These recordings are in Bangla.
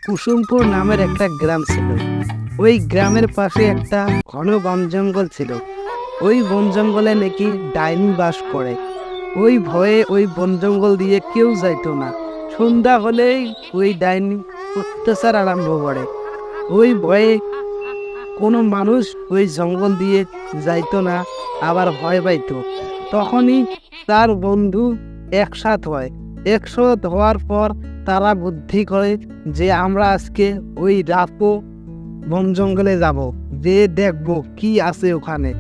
কুসুমপুর নামের একটা গ্রাম ছিল। ওই গ্রামের পাশে একটা ঘন বন জঙ্গল ছিল। ওই বন জঙ্গলে নাকি ডাইনি বাস করে। ওই ভয়ে ওই বন জঙ্গল দিয়ে কেউ যাইতো না। সন্ধ্যা হলেই ওই ডাইনি অত্যাচার আরম্ভ করে। ওই ভয়ে কোনো মানুষ ওই জঙ্গল দিয়ে যাইতো না, আবার ভয় পাইতো। তখনই তার বন্ধু একসাথ হয়। একসাথ হওয়ার পর তারা বুদ্ধি করে যে আমরা আজকে ওই রাতও বন জঙ্গলে যাব, যে দেখবো কি আছে ওখানে।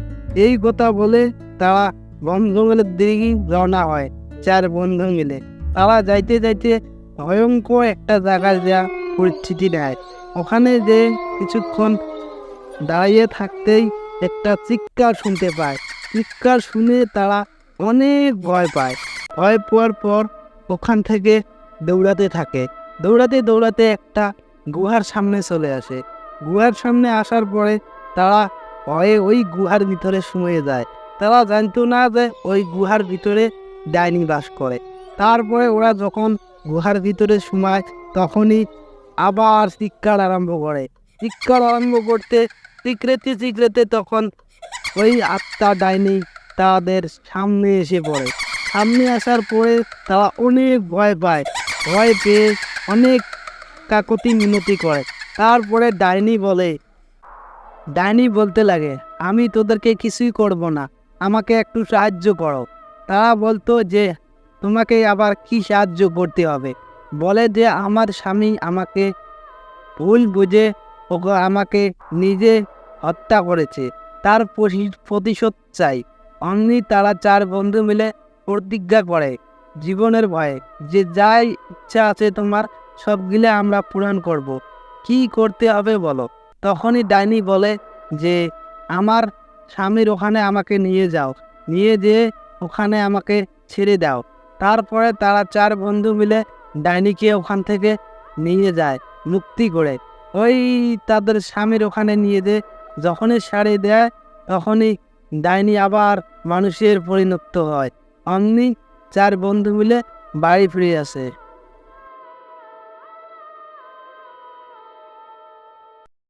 এই কথা বলে তারা বন জঙ্গলের দিকে রওনা হয়। চার বন্ধু মিলে তারা যাইতে যাইতে ভয়ঙ্কর একটা জায়গায় যা পরিস্থিতি নেয়। ওখানে যে কিছুক্ষণ দাঁড়িয়ে থাকতেই একটা চিৎকার শুনতে পায়। চিৎকার শুনে তারা অনেক ভয় পায়। ভয় পাওয়ার পর ওখান থেকে দৌড়াতে থাকে। দৌড়াতে দৌড়াতে একটা গুহার সামনে চলে আসে। গুহার সামনে আসার পরে তারা ভয়ে ওই গুহার ভিতরে শুয়ে যায়। তারা জানতো না যে ওই গুহার ভিতরে ডাইনি বাস করে। তারপরে ওরা যখন গুহার ভিতরে ঘুমায় তখনই আবার চিৎকার আরম্ভ করে। চিৎকার আরম্ভ করতে চিকরেতে চিকরেতে তখন ওই আত্মা ডাইনি তাদের সামনে এসে পড়ে। সামনে আসার পরে তারা অনেক ভয় পায়। ভয় পেয়ে অনেক কাকতি মিনতি করে। তারপরে ডাইনি বলতে লাগে, আমি তোদেরকে কিছুই করব না, আমাকে একটু সাহায্য করো। তারা বলতো যে তোমাকে আবার কি সাহায্য করতে হবে। বলে যে আমার স্বামী আমাকে ভুল বুঝে ওকে আমাকে নিজে হত্যা করেছে, তার প্রতিশোধ চাই। অমনি তারা চার বন্ধু মিলে প্রতিজ্ঞা করে জীবনের ভয়ে যে যাই ইচ্ছা আছে তোমার সবগুলো আমরা পূরণ করব। কি করতে হবে বলো। তখনই ডাইনি বলে যে আমার স্বামীর ওখানে আমাকে নিয়ে যাও, নিয়ে যেয়ে ওখানে আমাকে ছেড়ে দাও। তারপরে তারা চার বন্ধু মিলে ডাইনিকে ওখান থেকে নিয়ে যায় মুক্তি করে। ওই তাদের স্বামীর ওখানে নিয়ে যেয়ে যখনই ছাড়ে দেয় তখনই ডাইনি আবার মানুষের পরিণত হয়। অমনি চার বন্ধু মিলে বাড়ি ফিরে আসে।